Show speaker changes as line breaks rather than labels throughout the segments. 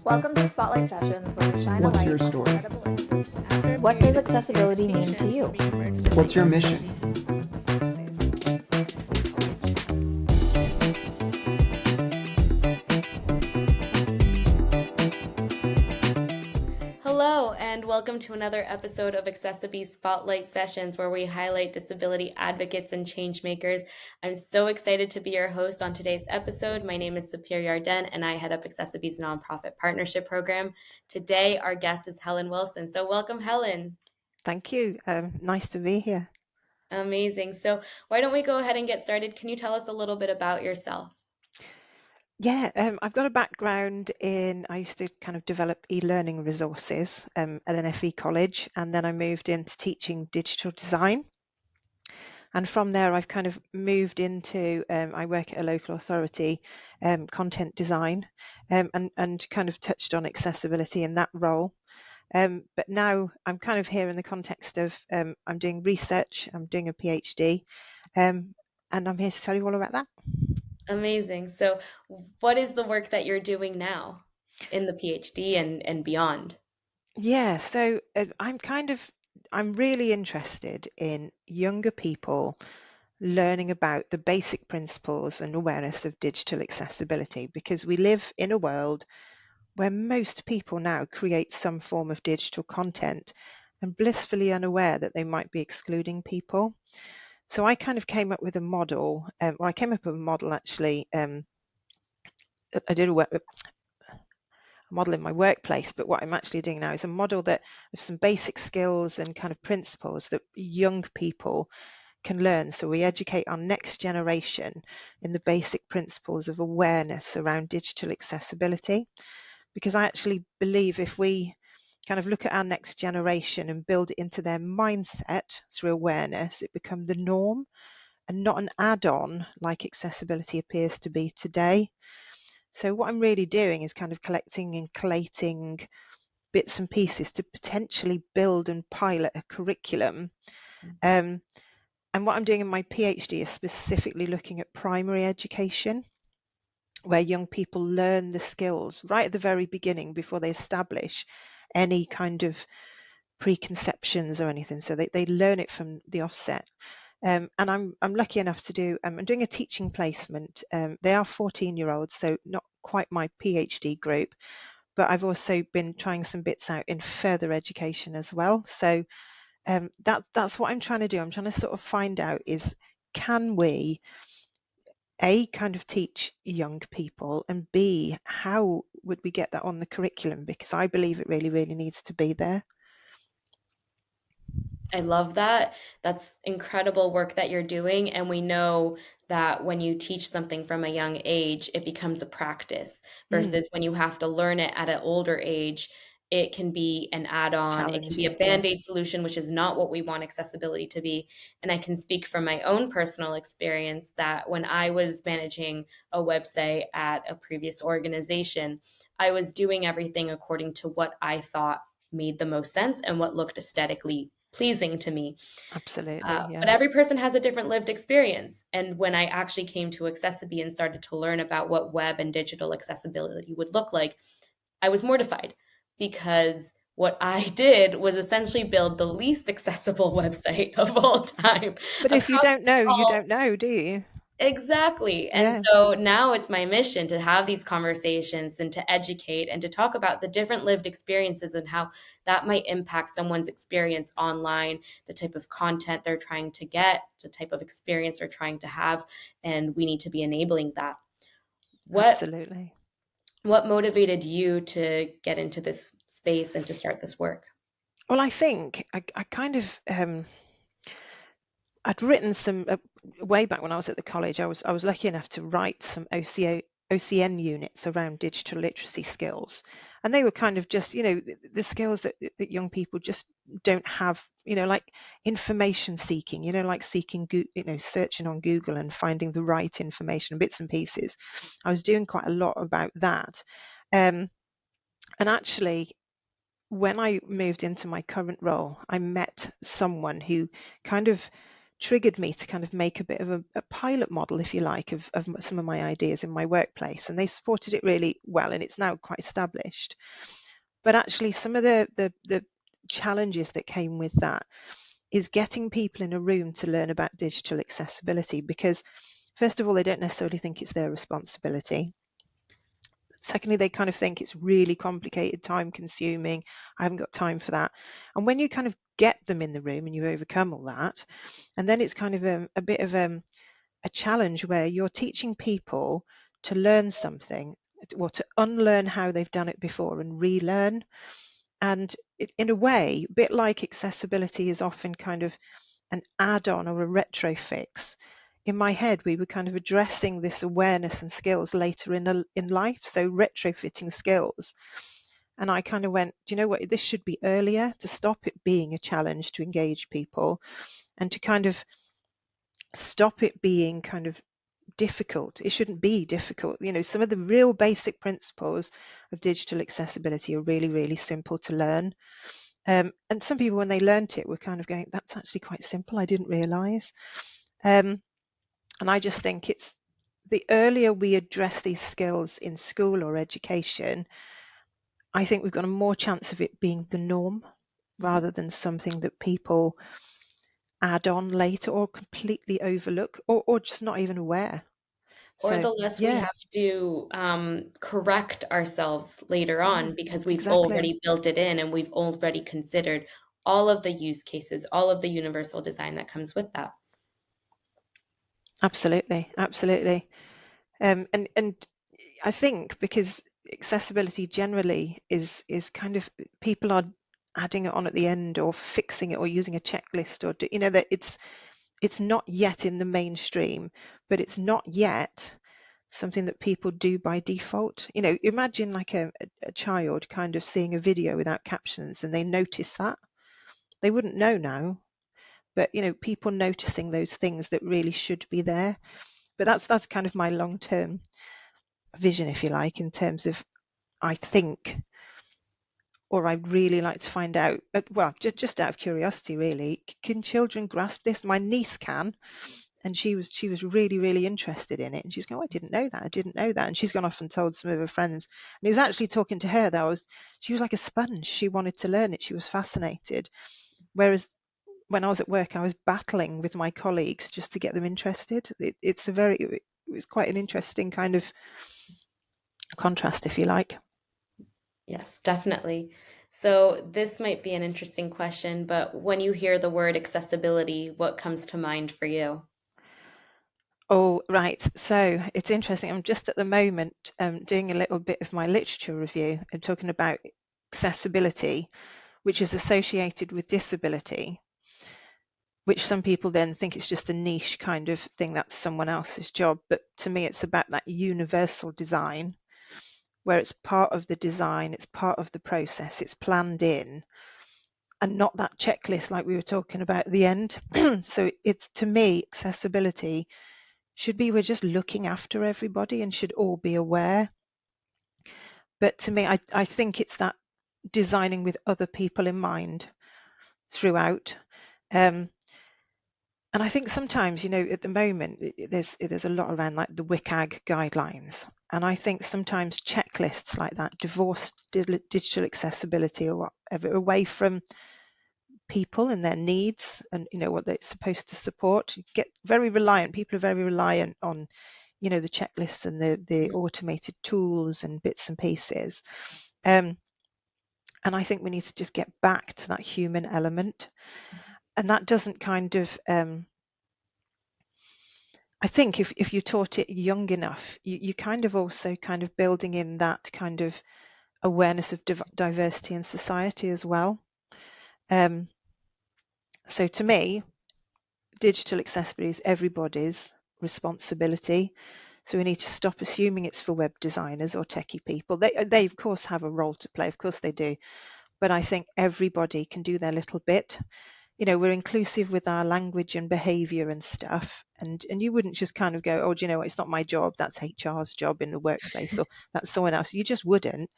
Welcome to Spotlight Sessions, where we shine
What's
a light
your
on
story?
incredible. What does accessibility mean to you?
What's your mission?
Hello, and welcome to another episode of accessiBe's Spotlight Sessions, where we highlight disability advocates and changemakers. I'm so excited to be your host on today's episode. My name is Superior Arden, and I head up accessiBe's nonprofit partnership program. Today, our guest is Helen Wilson. So welcome, Helen.
Thank you. Nice to be here.
Amazing. So why don't we go ahead and get started? Can you tell us a little bit about yourself?
Yeah, I've got a background I used to kind of develop e-learning resources at an FE college, and then I moved into teaching digital design. And from there, I've kind of moved into, I work at a local authority, content design, and kind of touched on accessibility in that role. But now I'm kind of here in the context of I'm doing research, I'm doing a PhD, and I'm here to tell you all about that.
Amazing. So what is the work that you're doing now in the PhD and beyond?
Yeah, so I'm really interested in younger people learning about the basic principles and awareness of digital accessibility, because we live in a world where most people now create some form of digital content and blissfully unaware that they might be excluding people. So I kind of came up with a model, or I came up with a model actually. I did a model in my workplace, but what I'm actually doing now is a model that of some basic skills and kind of principles that young people can learn. So we educate our next generation in the basic principles of awareness around digital accessibility, because I actually believe if we kind of look at our next generation and build it into their mindset through awareness, it becomes the norm and not an add-on like accessibility appears to be today. So what I'm really doing is kind of collecting and collating bits and pieces to potentially build and pilot a curriculum. And what I'm doing in my PhD is specifically looking at primary education, where young people learn the skills right at the very beginning before they establish any kind of preconceptions or anything. So they learn it from the offset. And I'm lucky enough to do, I'm doing a teaching placement. They are 14-year-olds, so not quite my PhD group, but I've also been trying some bits out in further education as well. So that's what I'm trying to do. I'm trying to sort of find out is, can we A, kind of teach young people, and B, how would we get that on the curriculum? Because I believe it really, really needs to be there.
I love that. That's incredible work that you're doing. And we know that when you teach something from a young age, it becomes a practice versus when you have to learn it at an older age, it can be an add-on. It can be a
Challenging, yeah.
band-aid solution, which is not what we want accessibility to be. And I can speak from my own personal experience that when I was managing a website at a previous organization, I was doing everything according to what I thought made the most sense and what looked aesthetically pleasing to me.
Absolutely,
But
yeah.
every person has a different lived experience. And when I actually came to accessiBe and started to learn about what web and digital accessibility would look like, I was mortified because what I did was essentially build the least accessible website of all time.
But if you don't know, you don't know, do you?
Exactly. And
Yeah,
so now it's my mission to have these conversations and to educate and to talk about the different lived experiences and how that might impact someone's experience online, the type of content they're trying to get, the type of experience they're trying to have, and we need to be enabling that.
absolutely.
What motivated you to get into this space and to start this work?
Well, I think I kind of I'd written some way back when I was at the college. I was lucky enough to write some OCN units around digital literacy skills, and they were kind of just the skills that young people just don't have. Like information seeking. Like seeking, searching on Google and finding the right information, bits and pieces. I was doing quite a lot about that, and actually, when I moved into my current role, I met someone who kind of triggered me to kind of make a bit of a pilot model, if you like, of some of my ideas in my workplace, and they supported it really well, and it's now quite established. But actually, some of the challenges that came with that is getting people in a room to learn about digital accessibility, because first of all, they don't necessarily think it's their responsibility. Secondly, they kind of think it's really complicated, time consuming. I haven't got time for that. And when you kind of get them in the room and you overcome all that, and then it's kind of a bit of a challenge where you're teaching people to learn something, or to unlearn how they've done it before and relearn. And in a way, a bit like accessibility is often kind of an add-on or a retrofix. In my head, we were kind of addressing this awareness and skills later in life, so retrofitting skills. And I kind of went, do you know what, this should be earlier, to stop it being a challenge to engage people, and to kind of stop it being kind of difficult. It shouldn't be difficult. You know, some of the real basic principles of digital accessibility are really, really simple to learn. And some people, when they learnt it, were kind of going, that's actually quite simple, I didn't realise. And I just think it's the earlier we address these skills in school or education, I think we've got a more chance of it being the norm rather than something that people add on later or completely overlook, or just not even aware.
Or
So
the less we
yeah,
have to correct ourselves later on because we've
exactly.
already built it in and we've already considered all of the use cases, all of the universal design that comes with that.
Absolutely, absolutely. And I think because accessibility generally is kind of, people are adding it on at the end or fixing it or using a checklist, or you know, that it's not yet in the mainstream, but it's not yet something that people do by default. You know, imagine like a child kind of seeing a video without captions and they notice that. They wouldn't know now, but you know, people noticing those things that really should be there. But that's kind of my long-term vision, if you like, in terms of, I think, or I'd really like to find out, well, just out of curiosity, really, can children grasp this? My niece can, and she was really, really interested in it, and she's going, oh, I didn't know that, I didn't know that, and she's gone off and told some of her friends, and it was actually talking to her that she was like a sponge. She wanted to learn it, she was fascinated, whereas when I was at work, I was battling with my colleagues just to get them interested. It was quite an interesting kind of contrast, if you like.
Yes, definitely. So this might be an interesting question, but when you hear the word accessibility, what comes to mind for you?
Oh, right. So it's interesting. I'm just at the moment doing a little bit of my literature review and talking about accessibility, which is associated with disability, which some people then think it's just a niche kind of thing, that's someone else's job. But to me, it's about that universal design, where it's part of the design, it's part of the process, it's planned in, and not that checklist like we were talking about at the end. So it's, to me, accessibility should be, we're just looking after everybody and should all be aware. But to me, I think it's that designing with other people in mind throughout. Um, and I think sometimes, you know, at the moment, there's a lot around like the WCAG guidelines. And I think sometimes checklists like that divorce digital accessibility or whatever away from people and their needs and, you know, what they're supposed to support. You get very reliant. People are very reliant on, you know, the checklists and the automated tools and bits and pieces. And I think we need to just get back to that human element. And that doesn't kind of, I think if you taught it young enough, you kind of also kind of building in that kind of awareness of diversity in society as well. So to me, digital accessibility is everybody's responsibility. So we need to stop assuming it's for web designers or techie people. They of course have a role to play, of course they do. But I think everybody can do their little bit. You know, we're inclusive with our language and behavior and stuff. And you wouldn't just kind of go, oh, do you know what, it's not my job, that's HR's job in the workplace, or that's someone else. You just wouldn't.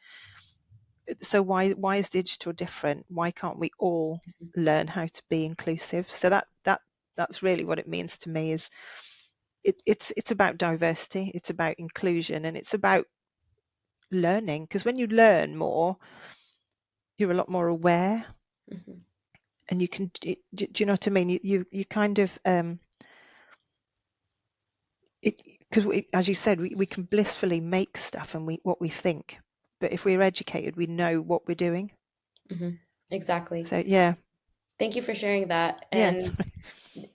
So why is digital different? Why can't we all learn how to be inclusive? So that that's really what it means to me. Is it's about diversity, it's about inclusion, and it's about learning, because when you learn more, you're a lot more aware,
Mm-hmm.
and you can do you know what I mean? You kind of it, because as you said, we can blissfully make stuff and what we think, but if we're educated, we know what we're doing.
Mm-hmm. Exactly.
So yeah.
Thank you for sharing that.
Yes.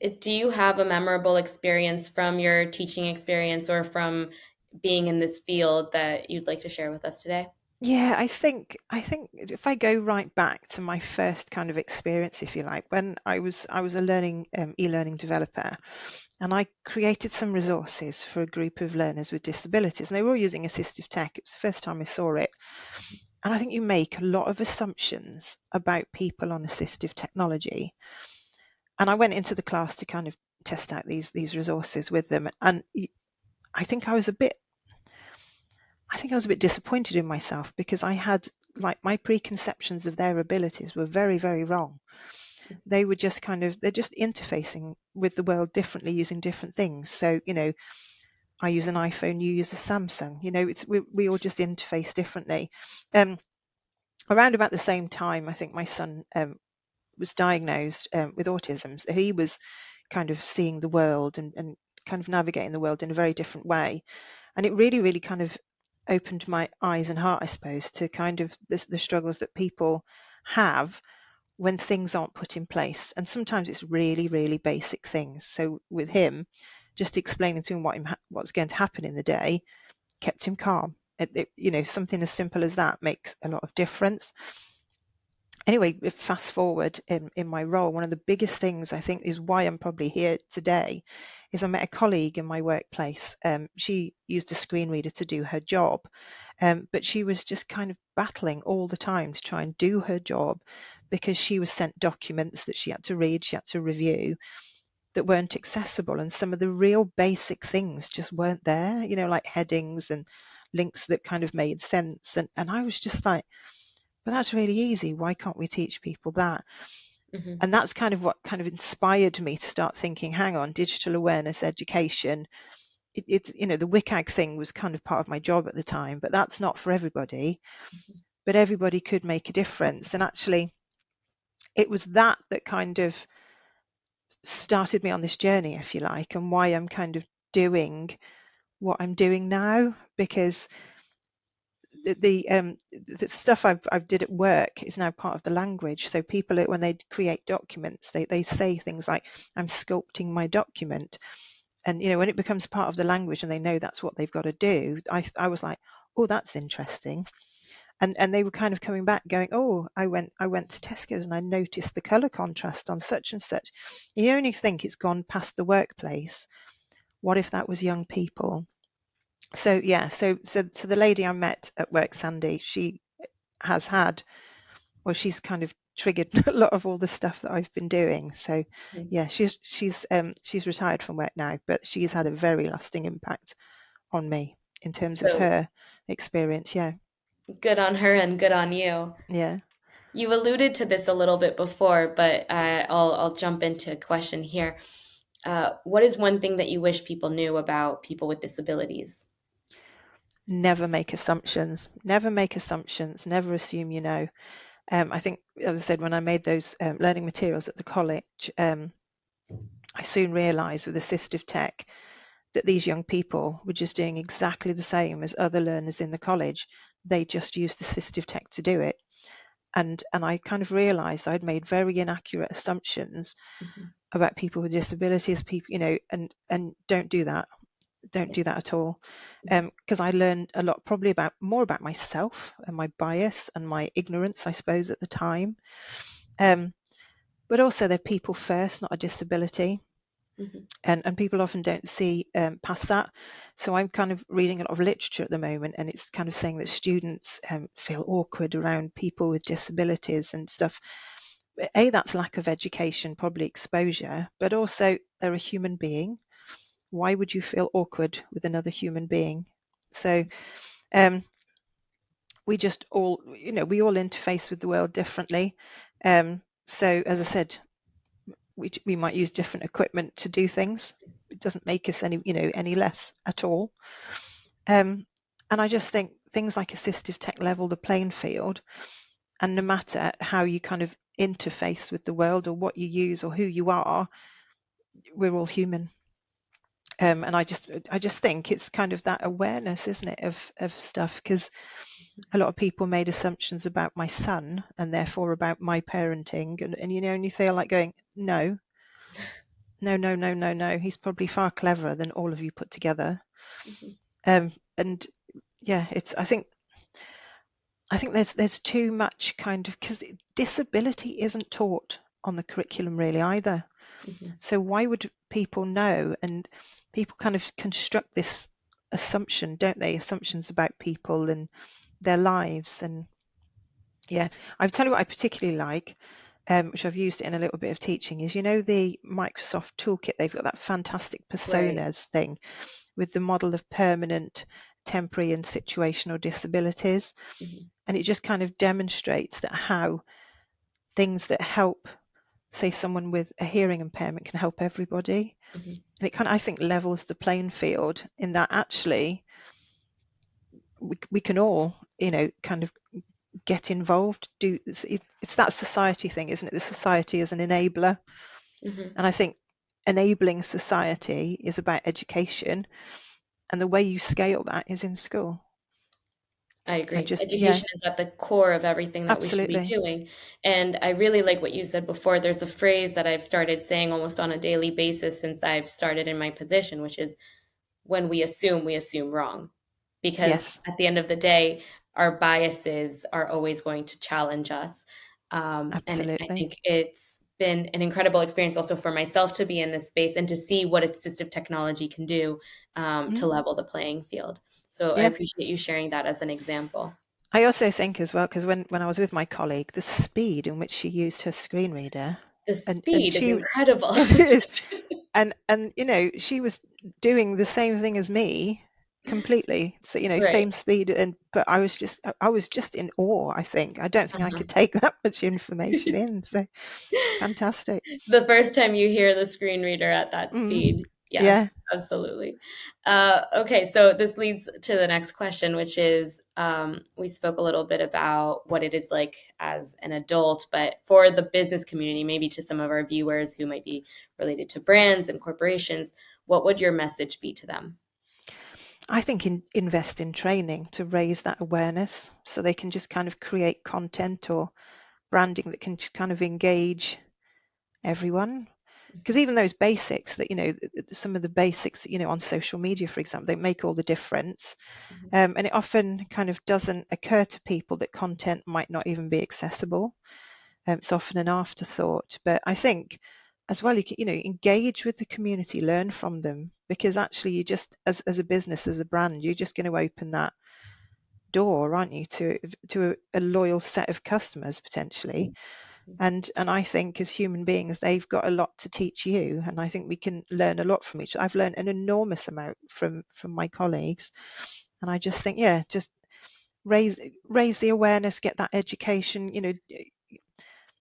And do you have a memorable experience from your teaching experience or from being in this field that you'd like to share with us today?
Yeah, I think if I go right back to my first kind of experience, if you like, when I was a learning e-learning developer, and I created some resources for a group of learners with disabilities, and they were all using assistive tech. It was the first time I saw it, and I think you make a lot of assumptions about people on assistive technology. And I went into the class to kind of test out these resources with them, and I think I was a bit I think I was a bit disappointed in myself, because I had, like, my preconceptions of their abilities were very, very wrong. They were just they're just interfacing with the world differently using different things. So, I use an iPhone, you use a Samsung, we all just interface differently. Around about the same time, I think my son was diagnosed with autism. So he was kind of seeing the world and kind of navigating the world in a very different way. And it really, really kind of opened my eyes and heart, I suppose, to kind of the struggles that people have when things aren't put in place. And sometimes it's really, really basic things. So with him, just explaining to him what's going to happen in the day kept him calm. Something as simple as that makes a lot of difference. Anyway, fast forward in my role, one of the biggest things I think is why I'm probably here today is I met a colleague in my workplace. She used a screen reader to do her job, but she was just kind of battling all the time to try and do her job, because she was sent documents that she had to read, she had to review, that weren't accessible. And some of the real basic things just weren't there, like headings and links that kind of made sense. And I was just like, but that's really easy. Why can't we teach people that?
Mm-hmm.
And that's kind of what kind of inspired me to start thinking, hang on, digital awareness education. It's, the WCAG thing was kind of part of my job at the time, but that's not for everybody.
Mm-hmm.
But everybody could make a difference. And actually, it was that kind of started me on this journey, if you like, and why I'm kind of doing what I'm doing now, because the stuff I've did at work is now part of the language. So people, when they create documents, they say things like, I'm sculpting my document. And when it becomes part of the language and they know that's what they've got to do, I was like, oh, that's interesting. And they were kind of coming back going, oh, I went to Tesco's and I noticed the color contrast on such and such. You only think it's gone past the workplace. What if that was young people? So yeah, so the lady I met at work, Sandy, she has had, well, she's kind of triggered a lot of all the stuff that I've been doing. So yeah, she's retired from work now, but she's had a very lasting impact on me in terms of
So
her experience. Yeah.
good on her and good on you.
Yeah.
You alluded to this a little bit before, but I'll jump into a question here. What is one thing that you wish people knew about people with disabilities?
Never make assumptions. Never make assumptions. Never assume you know. I think, as I said, when I made those learning materials at the college, I soon realised with assistive tech that these young people were just doing exactly the same as other learners in the college. They just used assistive tech to do it. And I kind of realised I'd made very inaccurate assumptions
Mm-hmm.
about people with disabilities, people, and don't do that. Don't do that at all. Because I learned a lot, probably more about myself and my bias and my ignorance, I suppose, at the time. But also they're people first, not a disability.
Mm-hmm.
And people often don't see past that. So I'm kind of reading a lot of literature at the moment, and it's kind of saying that students feel awkward around people with disabilities and stuff. That's lack of education, probably exposure, but also they're a human being. Why would you feel awkward with another human being? So we just all, we all interface with the world differently. So as I said, we might use different equipment to do things. It doesn't make us any less at all. And I just think things like assistive tech level the playing field, and no matter how you kind of interface with the world or what you use or who you are, we're all human. And I just think it's kind of that awareness, isn't it, of stuff, because a lot of people made assumptions about my son and therefore about my parenting, and and you feel like going, no, no, he's probably far cleverer than all of you put together. And yeah, it's I think there's too much kind of, because disability isn't taught on the curriculum really either. So why would people know? And people kind of construct this assumption, don't they? Assumptions about people and their lives. And yeah, I'll tell you what I particularly like, which I've used in a little bit of teaching, is the Microsoft toolkit. They've got that fantastic personas thing with the model of permanent, temporary and situational disabilities. And it just kind of demonstrates that how things that help, say, someone with a hearing impairment can help everybody. And it kind of, I think, levels the playing field in that actually we can all, kind of get involved. It's that society thing, isn't it? The society as an enabler. And I think enabling society is about education, and the way you scale that is in school.
I agree. Education is at the core of everything that we should be
Absolutely.
doing. And I really like what you said before. There's a phrase that I've started saying almost on a daily basis since I've started in my position, which is, when we assume wrong. Because
Yes,
at the end of the day, our biases are always going to challenge us. And I
absolutely.
think it's been an incredible experience also for myself to be in this space and to see what assistive technology can do to level the playing field. So I
Yeah.
appreciate you sharing that as an example.
I also think as well, because when I was with my colleague, the speed in which she used her screen reader,
The
and
speed is
she
incredible.
it is, and she was doing the same thing as me completely. So
Right.
same speed, but I was just in awe. I think I don't think I
Uh-huh.
could take that much information in. So fantastic.
The first time you hear the screen reader at that
Mm,
speed. Yes,
yeah.
absolutely. Okay, so this leads to the next question, which is we spoke a little bit about what it is like as an adult, but for the business community, maybe to some of our viewers who might be related to brands and corporations, what would your message be to them?
I think invest in training to raise that awareness, so they can just kind of create content or branding that can just kind of engage everyone. Because even those basics that, some of the basics, on social media, for example, they make all the difference. And it often kind of doesn't occur to people that content might not even be accessible. It's often an afterthought. But I think as well, you can, engage with the community, learn from them, because actually you just, as a business, as a brand, you're just going to open that door, aren't you, to a loyal set of customers potentially. And I think as human beings, they've got a lot to teach you, and I think we can learn a lot from each other. I've learned an enormous amount from my colleagues, and I just think, yeah, just raise the awareness, get that education.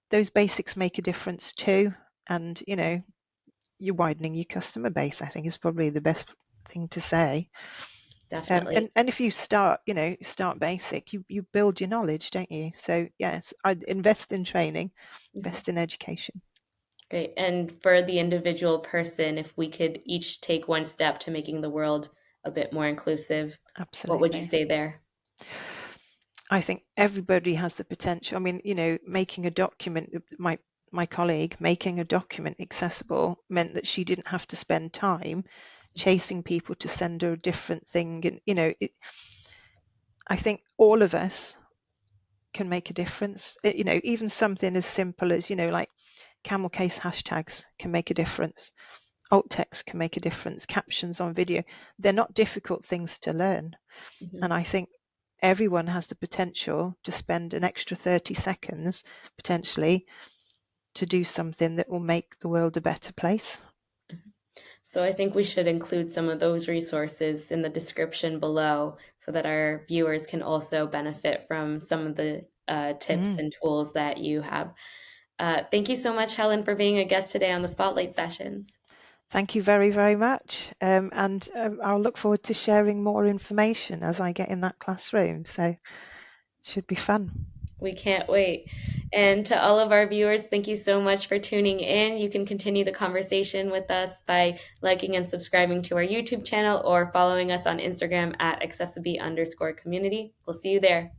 Those basics make a difference too, and you're widening your customer base, I think, is probably the best thing to say.
Definitely.
And if you start basic, you build your knowledge, don't you? So yes, I'd invest in training,
Mhm.
invest in education.
Great. And for the individual person, if we could each take one step to making the world a bit more inclusive, what would you
Absolutely.
say there?
I think everybody has the potential. I mean, making a document, my colleague making a document accessible meant that she didn't have to spend time chasing people to send her a different thing. And I think all of us can make a difference. Even something as simple as, like camel case hashtags can make a difference. Alt text can make a difference. Captions on video, they're not difficult things to learn.
Mhm.
And I think everyone has the potential to spend an extra 30 seconds potentially to do something that will make the world a better place.
So I think we should include some of those resources in the description below so that our viewers can also benefit from some of the tips
Mm,
and tools that you have. Thank you so much, Helen, for being a guest today on the Spotlight Sessions.
Thank you very, very much. And I'll look forward to sharing more information as I get in that classroom. So it should be fun.
We can't wait. And to all of our viewers, thank you so much for tuning in. You can continue the conversation with us by liking and subscribing to our YouTube channel or following us on Instagram at accessiB_community. We'll see you there.